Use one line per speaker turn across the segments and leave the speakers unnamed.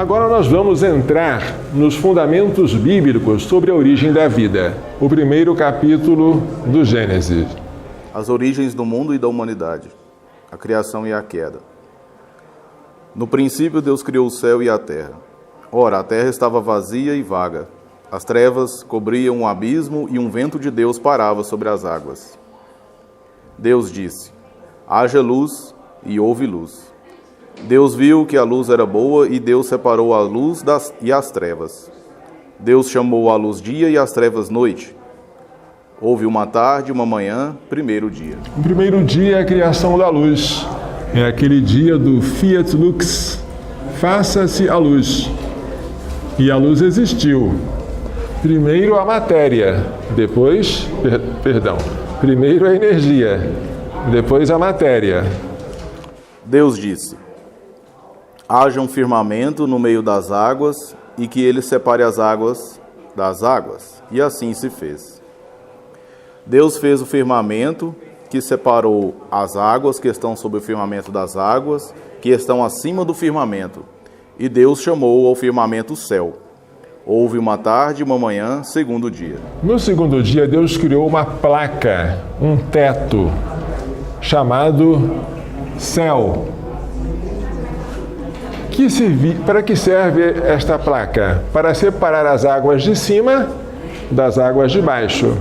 Agora nós vamos entrar nos fundamentos bíblicos sobre a origem da vida. O primeiro capítulo do Gênesis.
As origens do mundo e da humanidade, a criação e a queda. No princípio, Deus criou o céu e a terra. Ora, a terra estava vazia e vaga. As trevas cobriam o abismo e um vento de Deus parava sobre as águas. Deus disse: haja luz, e houve luz. Deus viu que a luz era boa e Deus separou a luz e as trevas. Deus chamou a luz dia e as trevas noite. Houve uma tarde e uma manhã, primeiro dia.
O primeiro dia é a criação da luz. É aquele dia do Fiat Lux, faça-se a luz. E a luz existiu. Primeiro a matéria, depois, primeiro a energia, depois a matéria.
Deus disse: haja um firmamento no meio das águas e que ele separe as águas das águas. E assim se fez. Deus fez o firmamento que separou as águas que estão sob o firmamento das águas que estão acima do firmamento. E Deus chamou ao firmamento céu. Houve uma tarde e uma manhã, segundo dia.
No segundo dia, Deus criou uma placa, um teto, chamado céu. Para que serve esta placa? Para separar as águas de cima das águas de baixo.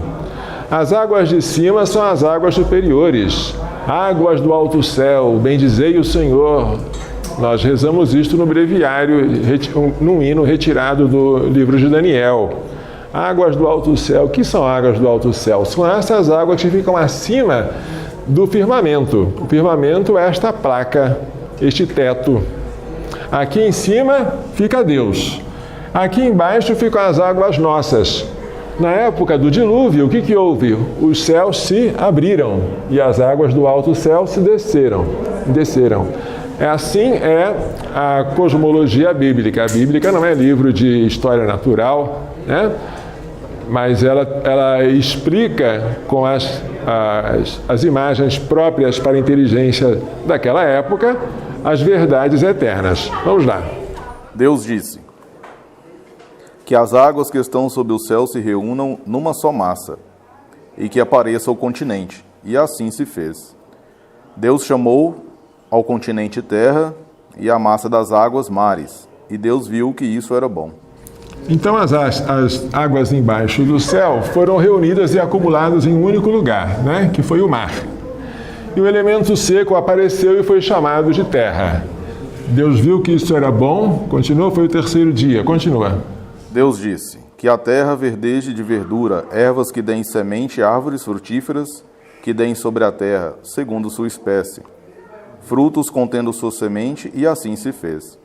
As águas de cima são as águas superiores. Águas do alto céu, bendizei o Senhor. Nós rezamos isto no breviário, num hino retirado do livro de Daniel. Águas do alto céu. O que são águas do alto céu? São essas águas que ficam acima do firmamento. O firmamento é esta placa, este teto. Aqui em cima fica Deus. Aqui embaixo ficam as águas nossas. Na época do dilúvio, o que houve? Os céus se abriram e as águas do alto céu se desceram. Assim é a cosmologia bíblica. A Bíblia não é livro de história natural, né? Mas ela explica com as imagens próprias para a inteligência daquela época as verdades eternas. Vamos lá.
Deus disse: que as águas que estão sob o céu se reúnam numa só massa, e que apareça o continente. E assim se fez. Deus chamou ao continente terra, e à massa das águas mares. E Deus viu que isso era bom.
Então as águas embaixo do céu foram reunidas e acumuladas em um único lugar, né? Que foi o mar. E o elemento seco apareceu e foi chamado de terra. Deus viu que isso era bom. Continua, foi o terceiro dia. Continua.
Deus disse: que a terra verdeje de verdura, ervas que deem semente, árvores frutíferas que deem sobre a terra, segundo sua espécie, frutos contendo sua semente, e assim se fez.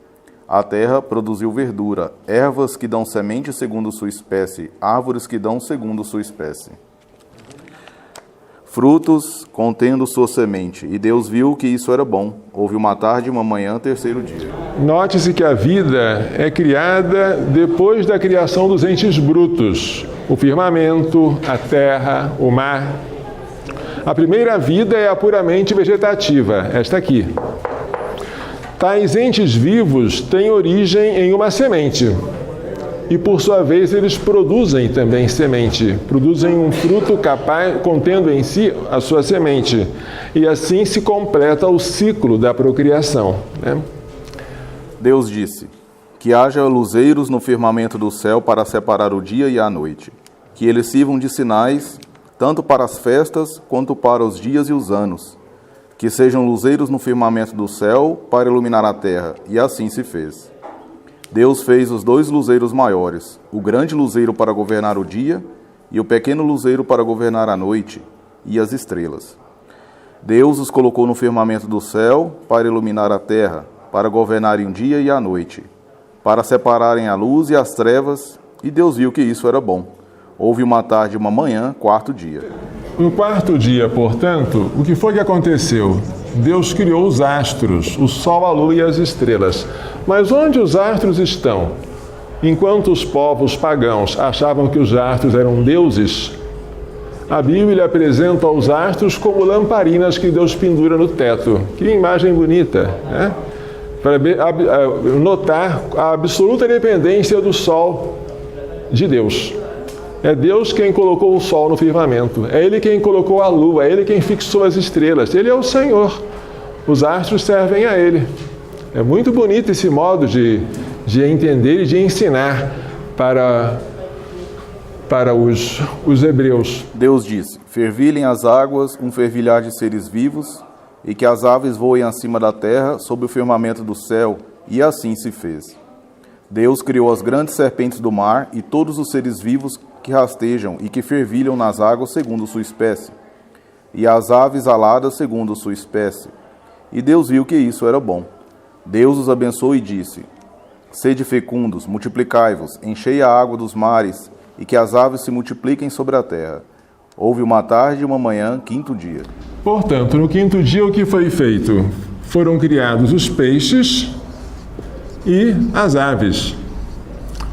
A terra produziu verdura, ervas que dão semente segundo sua espécie, árvores que dão segundo sua espécie. Frutos contendo sua semente, e Deus viu que isso era bom. Houve uma tarde e uma manhã, terceiro dia.
Note-se que a vida é criada depois da criação dos entes brutos, o firmamento, a terra, o mar. A primeira vida é a puramente vegetativa, esta aqui. Tais entes vivos têm origem em uma semente. E, por sua vez, eles produzem também semente. Produzem um fruto contendo em si a sua semente. E assim se completa o ciclo da procriação, né?
Deus disse: que haja luzeiros no firmamento do céu para separar o dia e a noite. Que eles sirvam de sinais, tanto para as festas quanto para os dias e os anos. Que sejam luzeiros no firmamento do céu para iluminar a terra. E assim se fez. Deus fez os 2 luzeiros maiores, o grande luzeiro para governar o dia e o pequeno luzeiro para governar a noite e as estrelas. Deus os colocou no firmamento do céu para iluminar a terra, para governarem o dia e a noite, para separarem a luz e as trevas, e Deus viu que isso era bom. Houve uma tarde e uma manhã, quarto dia.
No quarto dia, portanto, o que foi que aconteceu? Deus criou os astros, o sol, a lua e as estrelas. Mas onde os astros estão? Enquanto os povos pagãos achavam que os astros eram deuses, a Bíblia apresenta os astros como lamparinas que Deus pendura no teto. Que imagem bonita, né? para notar a absoluta dependência do sol de Deus. É Deus quem colocou o sol no firmamento, é Ele quem colocou a lua, é Ele quem fixou as estrelas, Ele é o Senhor. Os astros servem a Ele. É muito bonito esse modo de entender e de ensinar para os hebreus.
Deus disse: fervilhem as águas, um fervilhar de seres vivos, e que as aves voem acima da terra, sob o firmamento do céu, e assim se fez. Deus criou as grandes serpentes do mar e todos os seres vivos que rastejam e que fervilham nas águas segundo sua espécie, e as aves aladas segundo sua espécie. E Deus viu que isso era bom. Deus os abençoou e disse: sede fecundos, multiplicai-vos, enchei a água dos mares, e que as aves se multipliquem sobre a terra. Houve uma tarde e uma manhã, quinto dia.
Portanto, no quinto dia o que foi feito? Foram criados os peixes e as aves,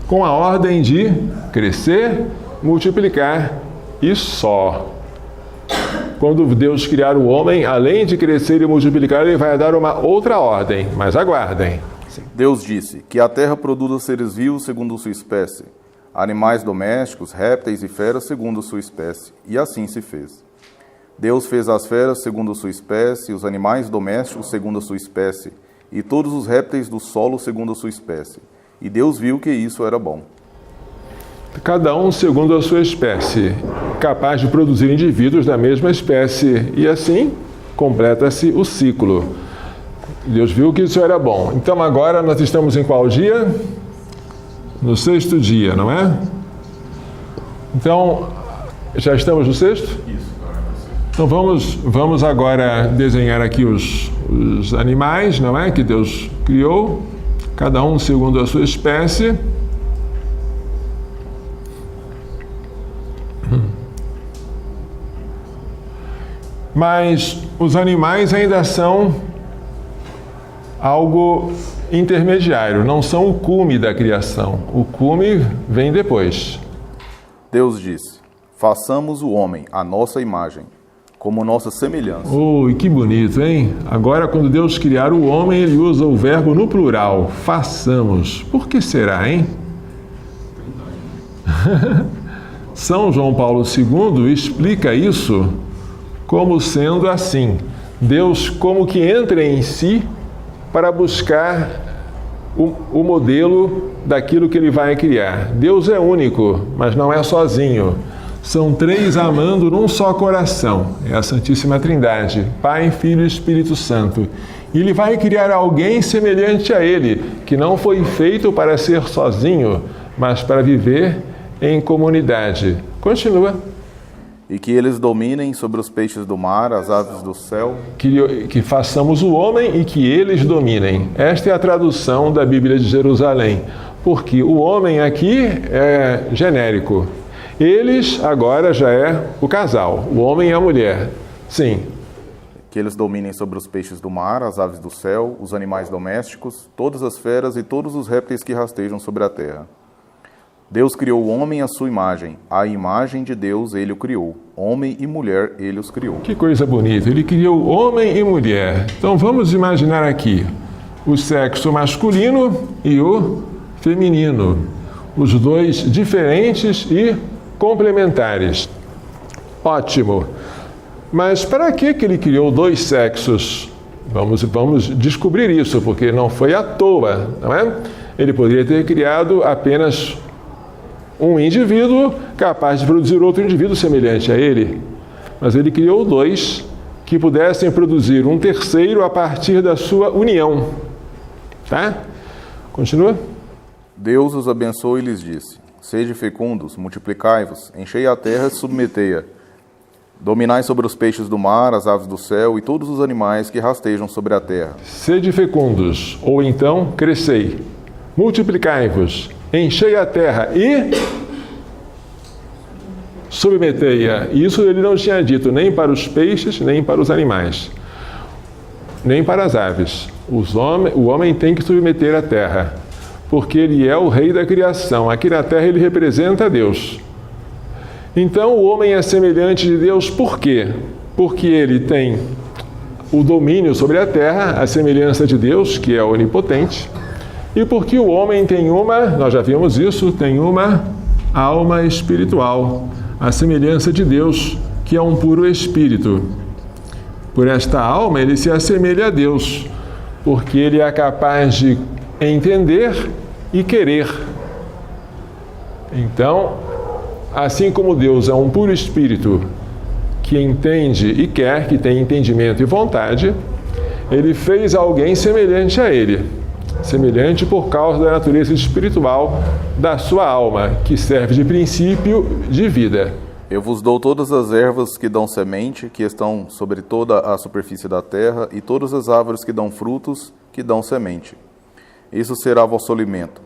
com a ordem de crescer, multiplicar e só. Quando Deus criar o homem, além de crescer e multiplicar, Ele vai dar uma outra ordem, mas aguardem.
Deus disse: que a terra produza seres vivos segundo sua espécie, animais domésticos, répteis e feras segundo sua espécie, e assim se fez. Deus fez as feras segundo sua espécie, os animais domésticos segundo a sua espécie, e todos os répteis do solo segundo a sua espécie. E Deus viu que isso era bom.
Cada um segundo a sua espécie, capaz de produzir indivíduos da mesma espécie, e assim completa-se o ciclo. Deus viu que isso era bom. Então agora nós estamos em qual dia? No sexto dia, não é? Então, já estamos no sexto?
Isso.
Então vamos agora desenhar aqui os animais, não é? Que Deus criou, cada um segundo a sua espécie. Mas os animais ainda são algo intermediário, não são o cume da criação. O cume vem depois.
Deus disse: façamos o homem à nossa imagem, como nossa semelhança.
Oi, que bonito, hein? Agora, quando Deus criar o homem, Ele usa o verbo no plural, façamos. Por que será, hein? São João Paulo II explica isso como sendo assim: Deus como que entra em si para buscar o modelo daquilo que Ele vai criar. Deus é único, mas não é sozinho. São três amando num só coração. É a Santíssima Trindade, Pai, Filho e Espírito Santo. E Ele vai criar alguém semelhante a Ele, que não foi feito para ser sozinho, mas para viver em comunidade. Continua.
E que eles dominem sobre os peixes do mar, as aves do céu.
Que façamos o homem e que eles dominem. Esta é a tradução da Bíblia de Jerusalém. Porque o homem aqui é genérico. Eles agora já é o casal, o homem e a mulher. Sim.
Que eles dominem sobre os peixes do mar, as aves do céu, os animais domésticos, todas as feras e todos os répteis que rastejam sobre a terra. Deus criou o homem à sua imagem. A imagem de Deus Ele o criou. Homem e mulher Ele os criou.
Que coisa bonita. Ele criou homem e mulher. Então vamos imaginar aqui o sexo masculino e o feminino. Os dois diferentes e complementares. Ótimo. Mas para que Ele criou dois sexos? Vamos descobrir isso, porque não foi à toa, não é? Ele poderia ter criado apenas um indivíduo capaz de produzir outro indivíduo semelhante a ele. Mas Ele criou dois que pudessem produzir um terceiro a partir da sua união. Tá? Continua.
Deus os abençoou e lhes disse: sede fecundos, multiplicai-vos, enchei a terra e submetei-a. Dominai sobre os peixes do mar, as aves do céu e todos os animais que rastejam sobre a terra.
Sede fecundos, ou então crescei. Multiplicai-vos, enchei a terra e submetei-a. Isso Ele não tinha dito nem para os peixes, nem para os animais, nem para as aves. O homem tem que submeter a terra, porque Ele é o rei da criação. Aqui na terra Ele representa Deus. Então o homem é semelhante de Deus por quê? Porque ele tem o domínio sobre a terra, a semelhança de Deus, que é onipotente, e porque o homem tem nós já vimos isso, tem uma alma espiritual, a semelhança de Deus, que é um puro espírito. Por esta alma ele se assemelha a Deus, porque ele é capaz de entender e querer. Então, assim como Deus é um puro espírito que entende e quer, que tem entendimento e vontade, ele fez alguém semelhante a ele, semelhante por causa da natureza espiritual da sua alma, que serve de princípio de vida.
Eu vos dou todas as ervas que dão semente, que estão sobre toda a superfície da terra, e todas as árvores que dão frutos, que dão semente. Isso será vosso alimento.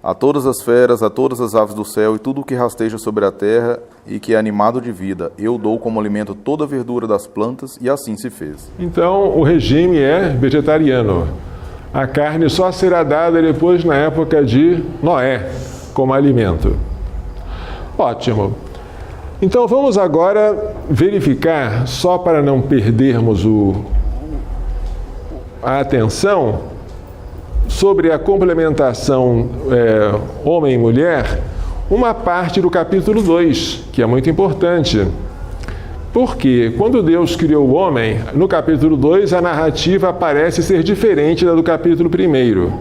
A todas as feras, a todas as aves do céu e tudo o que rasteja sobre a terra e que é animado de vida, eu dou como alimento toda a verdura das plantas, e assim se fez.
Então, o regime é vegetariano. A carne só será dada depois na época de Noé, como alimento. Ótimo. Então, vamos agora verificar, só para não perdermos a atenção, sobre a complementação homem e mulher, uma parte do capítulo 2, que é muito importante. Porque quando Deus criou o homem, no capítulo 2, a narrativa parece ser diferente da do capítulo 1.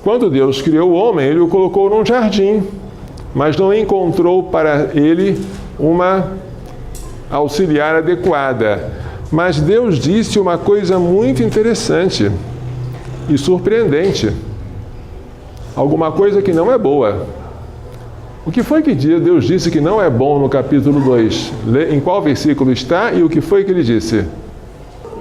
Quando Deus criou o homem, ele o colocou num jardim, mas não encontrou para ele uma auxiliar adequada. Mas Deus disse uma coisa muito interessante e surpreendente. Alguma coisa que não é boa. O que foi que Deus disse que não é bom no capítulo 2? Em qual versículo está e o que foi que ele disse?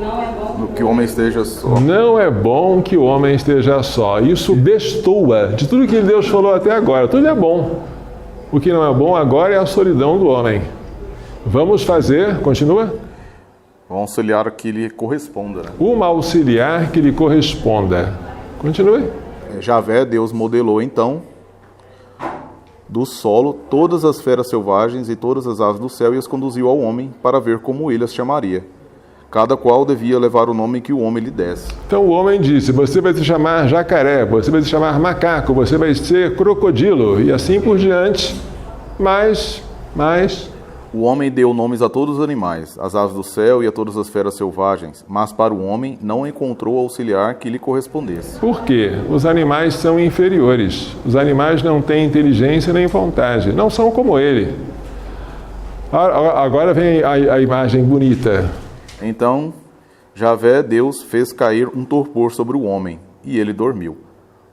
Não é bom que o homem esteja só.
Não é bom que o homem esteja só. Isso destoa de tudo que Deus falou até agora. Tudo é bom. O que não é bom agora é a solidão do homem. Vamos fazer, continua?
Um auxiliar que lhe corresponda. Né?
Uma auxiliar que lhe corresponda. Continue.
Javé, Deus modelou então do solo todas as feras selvagens e todas as aves do céu e as conduziu ao homem para ver como ele as chamaria. Cada qual devia levar o nome que o homem lhe desse.
Então o homem disse, você vai se chamar jacaré, você vai se chamar macaco, você vai ser crocodilo e assim por diante. Mas
o homem deu nomes a todos os animais, às aves do céu e a todas as feras selvagens, mas para o homem não encontrou auxiliar que lhe correspondesse.
Por quê? Os animais são inferiores. Os animais não têm inteligência nem vontade. Não são como ele. Agora vem a imagem bonita.
Então, Javé, Deus, fez cair um torpor sobre o homem, e ele dormiu.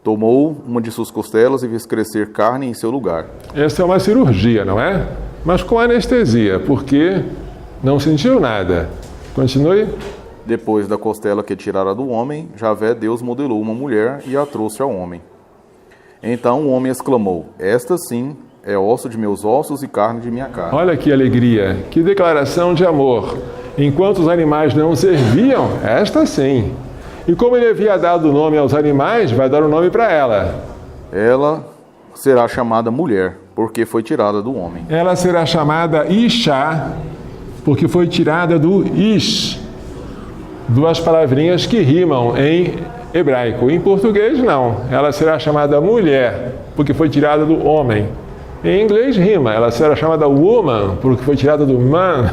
Tomou uma de suas costelas e fez crescer carne em seu lugar.
Essa é uma cirurgia, não é? Mas com anestesia, porque não sentiu nada. Continue.
Depois da costela que tirara do homem, Javé, Deus, modelou uma mulher e a trouxe ao homem. Então o homem exclamou, esta sim é osso de meus ossos e carne de minha carne.
Olha que alegria, que declaração de amor. Enquanto os animais não serviam, esta sim. E como ele havia dado o nome aos animais, vai dar o nome para ela.
Ela será chamada mulher, porque foi tirada do homem.
Ela será chamada Ishá, porque foi tirada do Ish. Duas palavrinhas que rimam em hebraico. Em português, não. Ela será chamada mulher, porque foi tirada do homem. Em inglês, rima. Ela será chamada woman, porque foi tirada do man.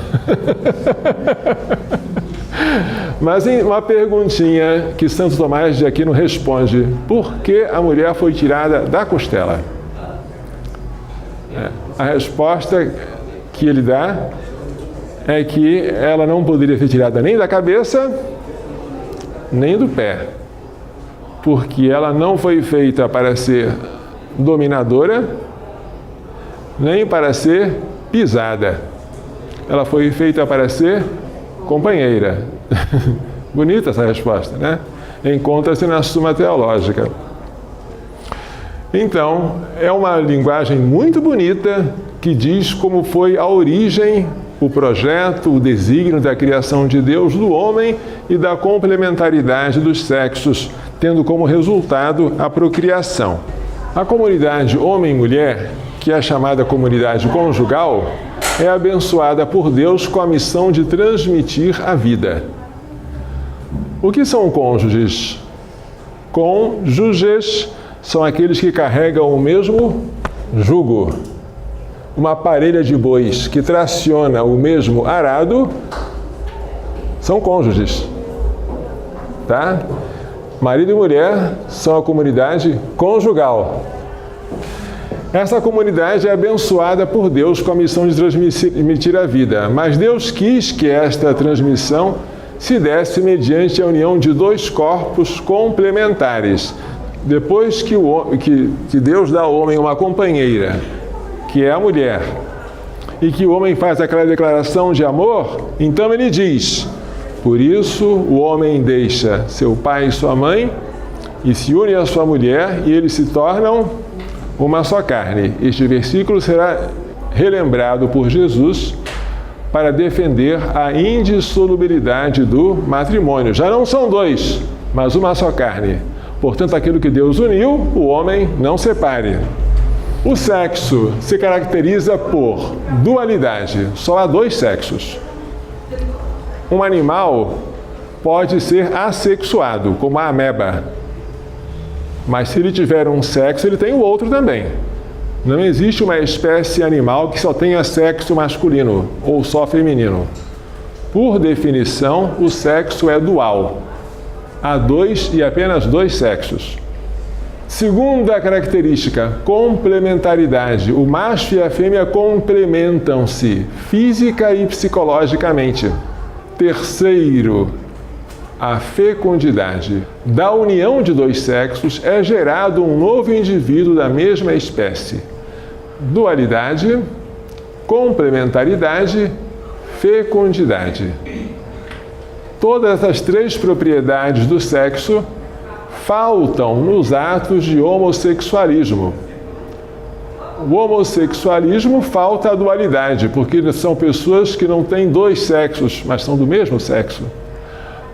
Mas em uma perguntinha que Santo Tomás de Aquino responde: por que a mulher foi tirada da costela? A resposta que ele dá é que ela não poderia ser tirada nem da cabeça, nem do pé, porque ela não foi feita para ser dominadora, nem para ser pisada. Ela foi feita para ser companheira. Bonita essa resposta, né? Encontra-se na Suma Teológica. Então, é uma linguagem muito bonita que diz como foi a origem, o projeto, o desígnio da criação de Deus do homem e da complementaridade dos sexos, tendo como resultado a procriação. A comunidade homem e mulher, que é chamada comunidade conjugal, é abençoada por Deus com a missão de transmitir a vida. O que são cônjuges? Cônjuges são aqueles que carregam o mesmo jugo. Uma parelha de bois que traciona o mesmo arado são cônjuges. Tá? Marido e mulher são a comunidade conjugal. Essa comunidade é abençoada por Deus com a missão de transmitir a vida, mas Deus quis que esta transmissão se desse mediante a união de dois corpos complementares. Depois que Deus dá ao homem uma companheira, que é a mulher, e que o homem faz aquela declaração de amor, então ele diz: por isso o homem deixa seu pai e sua mãe e se une à sua mulher e eles se tornam uma só carne. Este versículo será relembrado por Jesus para defender a indissolubilidade do matrimônio. Já não são dois, mas uma só carne. Portanto, aquilo que Deus uniu, o homem não separe. O sexo se caracteriza por dualidade. Só há dois sexos. Um animal pode ser assexuado, como a ameba. Mas se ele tiver um sexo, ele tem o outro também. Não existe uma espécie animal que só tenha sexo masculino ou só feminino. Por definição, o sexo é dual. Há dois e apenas dois sexos. Segunda característica, complementaridade. O macho e a fêmea complementam-se física e psicologicamente. Terceiro, a fecundidade. Da união de dois sexos é gerado um novo indivíduo da mesma espécie. Dualidade, complementaridade, fecundidade. Todas as três propriedades do sexo faltam nos atos de homossexualismo. O homossexualismo falta a dualidade, porque são pessoas que não têm dois sexos, mas são do mesmo sexo.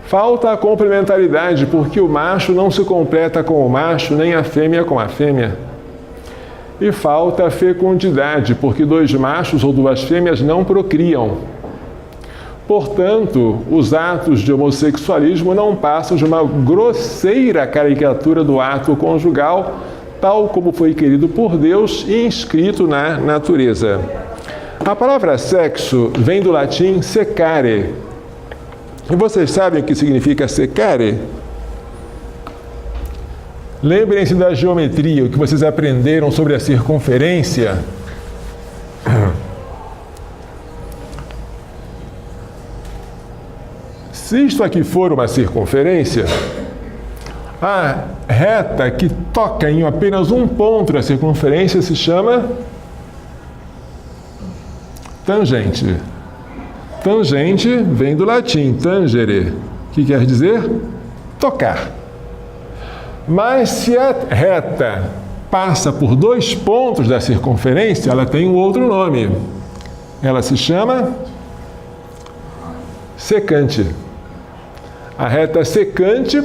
Falta a complementaridade, porque o macho não se completa com o macho, nem a fêmea com a fêmea. E falta a fecundidade, porque dois machos ou duas fêmeas não procriam. Portanto, os atos de homossexualismo não passam de uma grosseira caricatura do ato conjugal, tal como foi querido por Deus e inscrito na natureza. A palavra sexo vem do latim secare. E vocês sabem o que significa secare? Lembrem-se da geometria, o que vocês aprenderam sobre a circunferência. Se isto aqui for uma circunferência, a reta que toca em apenas um ponto da circunferência se chama tangente. Tangente vem do latim tangere, que quer dizer tocar. Mas se a reta passa por dois pontos da circunferência, ela tem um outro nome. Ela se chama secante. A reta secante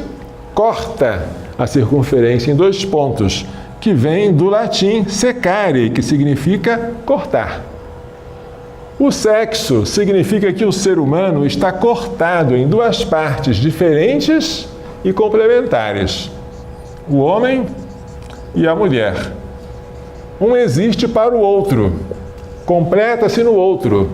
corta a circunferência em dois pontos, que vem do latim secare, que significa cortar. O sexo significa que o ser humano está cortado em duas partes diferentes e complementares: o homem e a mulher. Um existe para o outro, completa-se no outro,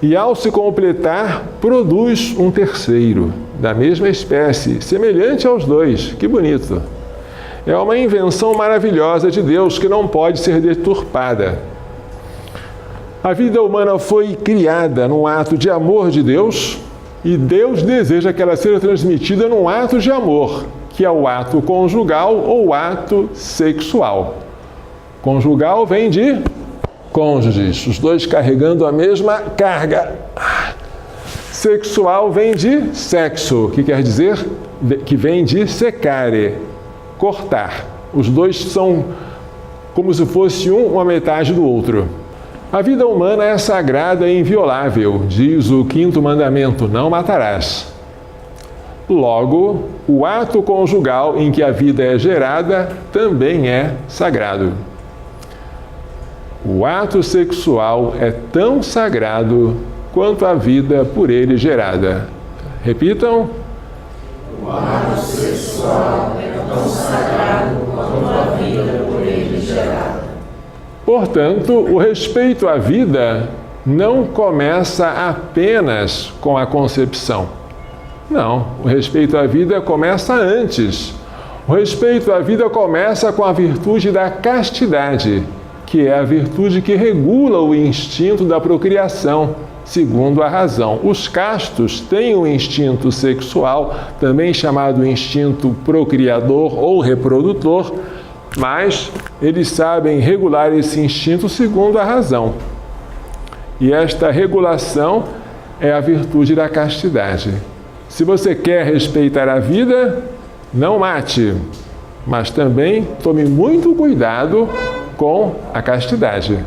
e ao se completar, produz um terceiro, da mesma espécie, semelhante aos dois. Que bonito! É uma invenção maravilhosa de Deus que não pode ser deturpada. A vida humana foi criada num ato de amor de Deus e Deus deseja que ela seja transmitida num ato de amor, que é o ato conjugal ou ato sexual. Conjugal vem de cônjuges, os dois carregando a mesma carga. Sexual vem de sexo, que quer dizer que vem de secare, cortar. Os dois são como se fosse uma metade do outro. A vida humana é sagrada e inviolável, diz o quinto mandamento: não matarás. Logo, o ato conjugal em que a vida é gerada também é sagrado. O ato sexual é tão sagrado quanto a vida por ele gerada. Repitam.
O ato sexual é tão sagrado quanto a vida por ele gerada.
Portanto, o respeito à vida não começa apenas com a concepção. Não, o respeito à vida começa antes. O respeito à vida começa com a virtude da castidade, que é a virtude que regula o instinto da procriação, segundo a razão. Os castos têm um instinto sexual, também chamado instinto procriador ou reprodutor, mas eles sabem regular esse instinto segundo a razão. E esta regulação é a virtude da castidade. Se você quer respeitar a vida, não mate, mas também tome muito cuidado com a castidade.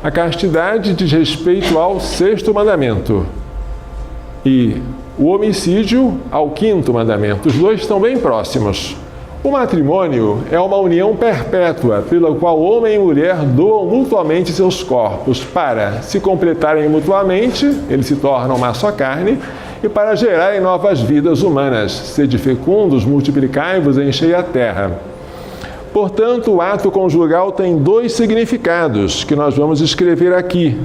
A castidade diz respeito ao 6º mandamento e o homicídio ao 5º mandamento. Os dois estão bem próximos. O matrimônio é uma união perpétua pela qual homem e mulher doam mutuamente seus corpos para se completarem mutuamente, eles se tornam uma só carne, e para gerarem novas vidas humanas. Sede fecundos, multiplicai-vos e enchei a terra. Portanto, o ato conjugal tem 2 significados que nós vamos escrever aqui.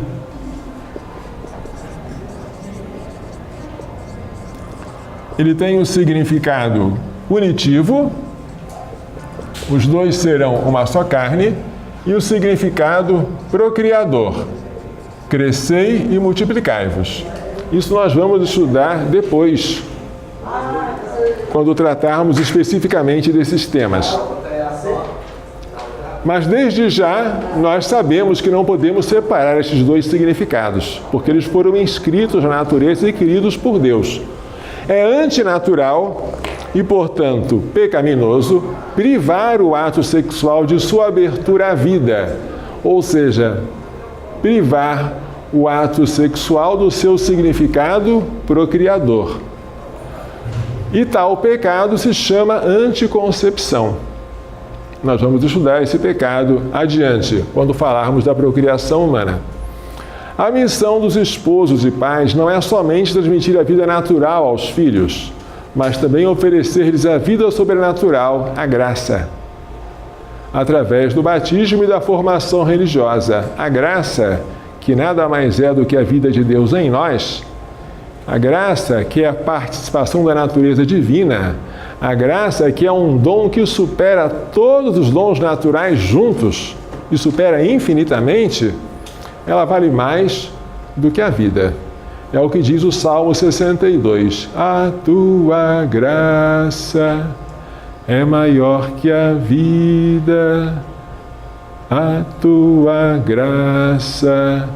Ele tem o significado unitivo, os dois serão uma só carne, e o significado procriador, crescei e multiplicai-vos. Isso nós vamos estudar depois, quando tratarmos especificamente desses temas. Mas desde já nós sabemos que não podemos separar estes 2 significados, porque eles foram inscritos na natureza e queridos por Deus. É antinatural e, portanto, pecaminoso privar o ato sexual de sua abertura à vida, ou seja, privar o ato sexual do seu significado procriador. E tal pecado se chama anticoncepção. Nós vamos estudar esse pecado adiante, quando falarmos da procriação humana. A missão dos esposos e pais não é somente transmitir a vida natural aos filhos, mas também oferecer-lhes a vida sobrenatural, a graça, através do batismo e da formação religiosa. A graça, que nada mais é do que a vida de Deus em nós, a graça, que é a participação da natureza divina, a graça, que é um dom que supera todos os dons naturais juntos e supera infinitamente, ela vale mais do que a vida. É o que diz o Salmo 62. A tua graça é maior que a vida. A tua graça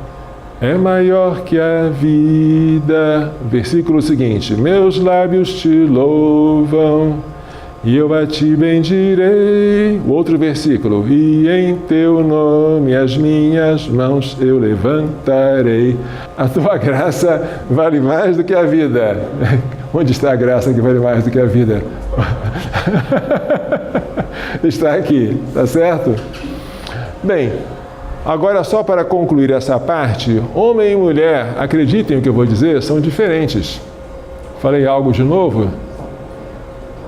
é maior que a vida. Versículo seguinte. Meus lábios te louvam e eu a ti bendirei. O outro versículo. E em teu nome as minhas mãos eu levantarei. A tua graça vale mais do que a vida. Onde está a graça que vale mais do que a vida? Está aqui, tá certo? Bem, agora só para concluir essa parte, homem e mulher, acreditem no que eu vou dizer, são diferentes. Falei algo de novo?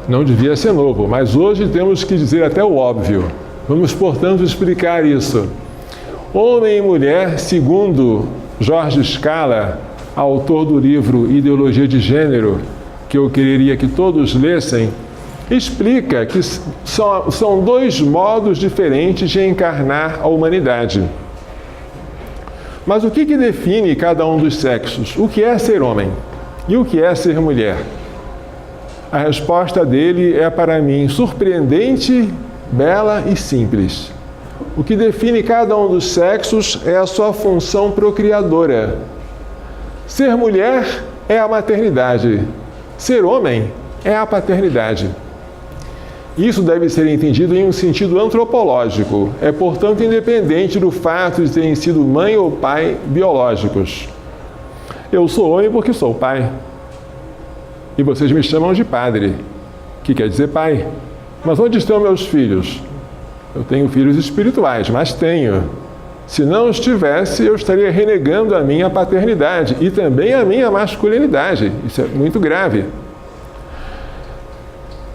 Não devia ser novo, mas hoje temos que dizer até o óbvio. Vamos, portanto, explicar isso. Homem e mulher, segundo Jorge Scala, autor do livro Ideologia de Gênero, que eu queria que todos lessem, explica que são 2 modos diferentes de encarnar a humanidade. Mas o que define cada um dos sexos? O que é ser homem e o que é ser mulher? A resposta dele é, para mim, surpreendente, bela e simples. O que define cada um dos sexos é a sua função procriadora. Ser mulher é a maternidade. Ser homem é a paternidade. Isso deve ser entendido em um sentido antropológico. É, portanto, independente do fato de terem sido mãe ou pai biológicos. Eu sou homem porque sou pai. E vocês me chamam de padre, que quer dizer pai. Mas onde estão meus filhos? Eu tenho filhos espirituais, mas tenho. Se não estivesse, eu estaria renegando a minha paternidade e também a minha masculinidade. Isso é muito grave.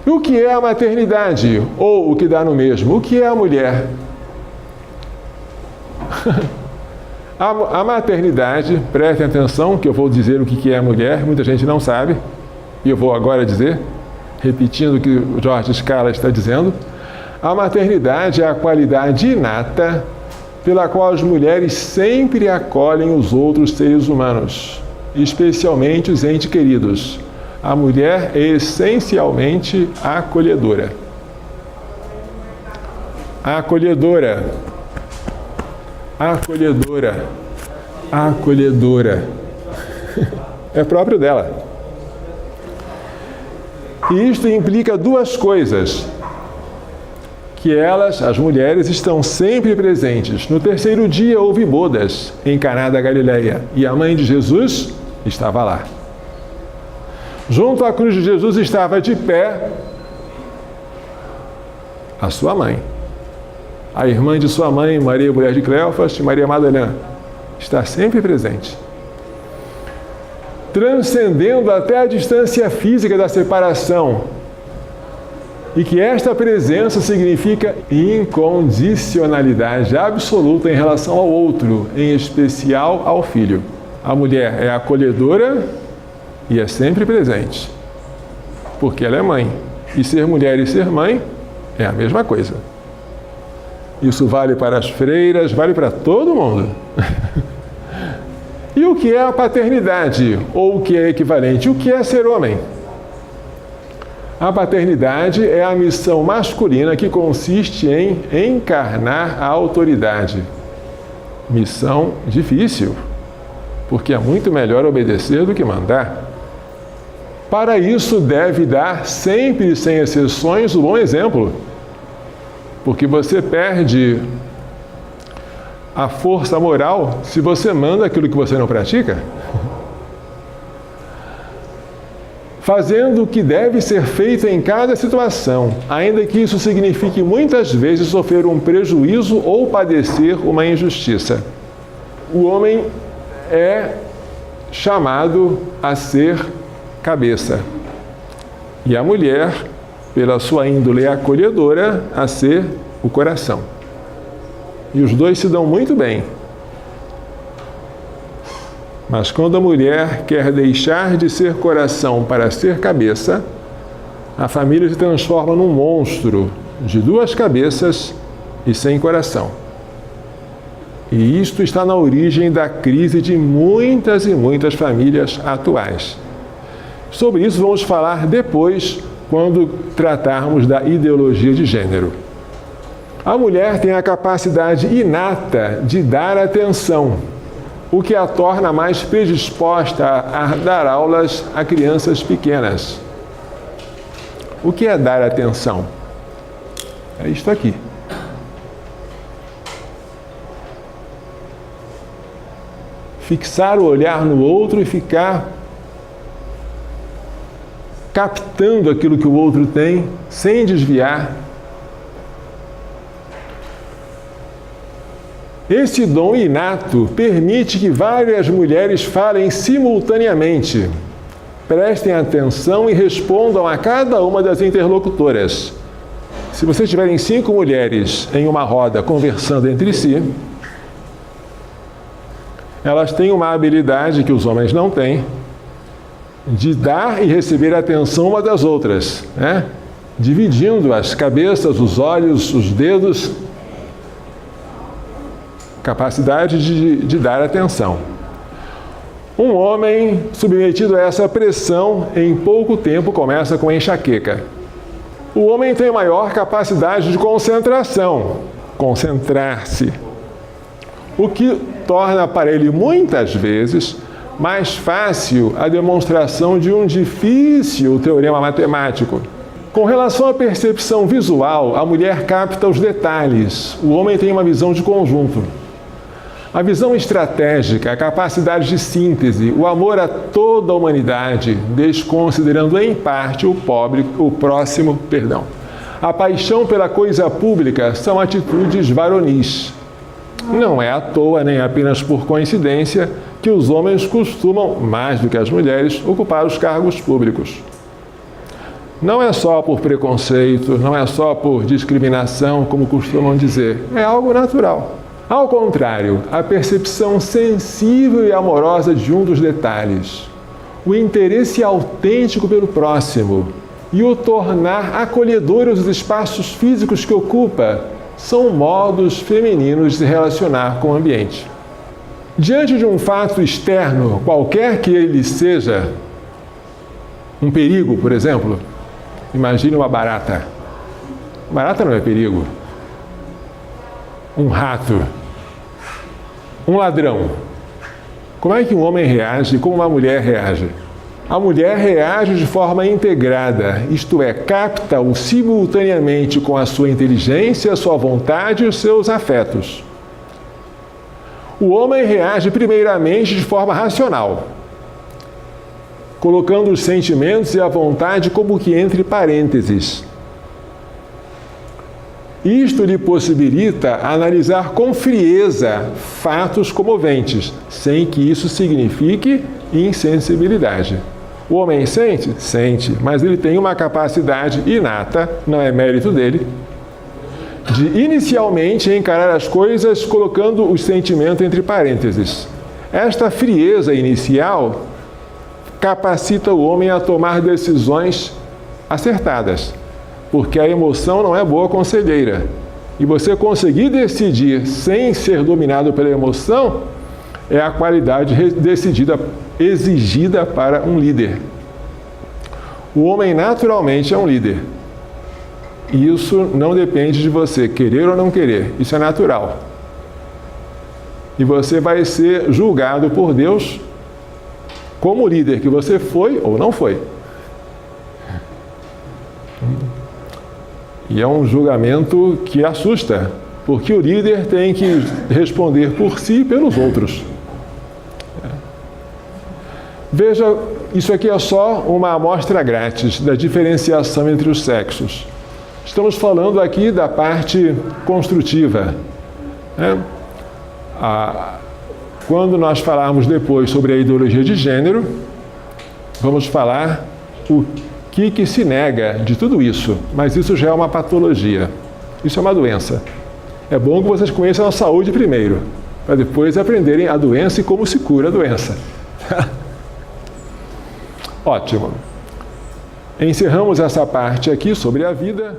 E o que é a maternidade? Ou o que dá no mesmo? O que é a mulher? A maternidade, prestem atenção que eu vou dizer o que é a mulher, muita gente não sabe, e eu vou agora dizer, repetindo o que o Jorge Scala está dizendo. A maternidade é a qualidade inata pela qual as mulheres sempre acolhem os outros seres humanos, especialmente os entes queridos. A mulher é essencialmente acolhedora. Acolhedora. Acolhedora. Acolhedora. É próprio dela. E isto implica duas coisas. Que elas, as mulheres, estão sempre presentes. No terceiro dia houve bodas em Caná da Galileia e a mãe de Jesus estava lá. Junto à cruz de Jesus estava de pé a sua mãe. A irmã de sua mãe, Maria, mulher de Cleofas, e Maria Madalena, está sempre presente. Transcendendo até a distância física da separação. E que esta presença significa incondicionalidade absoluta em relação ao outro, em especial ao filho. A mulher é acolhedora e é sempre presente, porque ela é mãe. E ser mulher e ser mãe é a mesma coisa. Isso vale para as freiras, vale para todo mundo. E o que é a paternidade? Ou o que é equivalente? O que é ser homem? A paternidade é a missão masculina que consiste em encarnar a autoridade. Missão difícil, porque é muito melhor obedecer do que mandar. Para isso, deve dar, sempre sem exceções, o bom exemplo, porque você perde a força moral se você manda aquilo que você não pratica. Fazendo o que deve ser feito em cada situação, ainda que isso signifique muitas vezes sofrer um prejuízo ou padecer uma injustiça. O homem é chamado a ser cabeça e a mulher, pela sua índole acolhedora, a ser o coração. E os dois se dão muito bem. Mas quando a mulher quer deixar de ser coração para ser cabeça, a família se transforma num monstro de duas cabeças e sem coração. E isto está na origem da crise de muitas e muitas famílias atuais. Sobre isso vamos falar depois, quando tratarmos da ideologia de gênero. A mulher tem a capacidade inata de dar atenção, o que a torna mais predisposta a dar aulas a crianças pequenas. O que é dar atenção? É isto aqui. Fixar o olhar no outro e ficar captando aquilo que o outro tem, sem desviar. Esse dom inato permite que várias mulheres falem simultaneamente. Prestem atenção e respondam a cada uma das interlocutoras. Se vocês tiverem 5 mulheres em uma roda conversando entre si, elas têm uma habilidade que os homens não têm, de dar e receber atenção uma das outras, né? Dividindo as cabeças, os olhos, os dedos. Capacidade de dar atenção. Um homem submetido a essa pressão, em pouco tempo começa com enxaqueca. O homem tem maior capacidade de concentração, concentrar-se, o que torna para ele muitas vezes mais fácil a demonstração de um difícil teorema matemático. Com relação à percepção visual, a mulher capta os detalhes, o homem tem uma visão de conjunto. A visão estratégica, a capacidade de síntese, o amor a toda a humanidade, desconsiderando em parte o próximo, a paixão pela coisa pública são atitudes varonis. Não é à toa, nem apenas por coincidência, que os homens costumam, mais do que as mulheres, ocupar os cargos públicos. Não é só por preconceito, não é só por discriminação, como costumam dizer. É algo natural. Ao contrário, a percepção sensível e amorosa de um dos detalhes, o interesse autêntico pelo próximo e o tornar acolhedores os espaços físicos que ocupa são modos femininos de se relacionar com o ambiente. Diante de um fato externo, qualquer que ele seja, um perigo, por exemplo, imagine uma barata. Barata não é perigo. Um rato. Um ladrão. Como é que um homem reage e como uma mulher reage? A mulher reage de forma integrada, isto é, capta-o simultaneamente com a sua inteligência, a sua vontade e os seus afetos. O homem reage primeiramente de forma racional, colocando os sentimentos e a vontade como que entre parênteses. Isto lhe possibilita analisar com frieza fatos comoventes, sem que isso signifique insensibilidade. O homem sente? Sente, mas ele tem uma capacidade inata, não é mérito dele, de inicialmente encarar as coisas colocando o sentimento entre parênteses. Esta frieza inicial capacita o homem a tomar decisões acertadas, porque a emoção não é boa conselheira. E você conseguir decidir sem ser dominado pela emoção é a qualidade exigida para um líder. O homem naturalmente é um líder. E isso não depende de você querer ou não querer. Isso é natural. E você vai ser julgado por Deus como líder que você foi ou não foi. E é um julgamento que assusta, porque o líder tem que responder por si e pelos outros. Veja, isso aqui é só uma amostra grátis da diferenciação entre os sexos. Estamos falando aqui da parte construtiva. Quando nós falarmos depois sobre a ideologia de gênero, vamos falar o que se nega de tudo isso, mas isso já é uma patologia. Isso é uma doença. É bom que vocês conheçam a saúde primeiro, para depois aprenderem a doença e como se cura a doença. Ótimo. Encerramos essa parte aqui sobre a vida.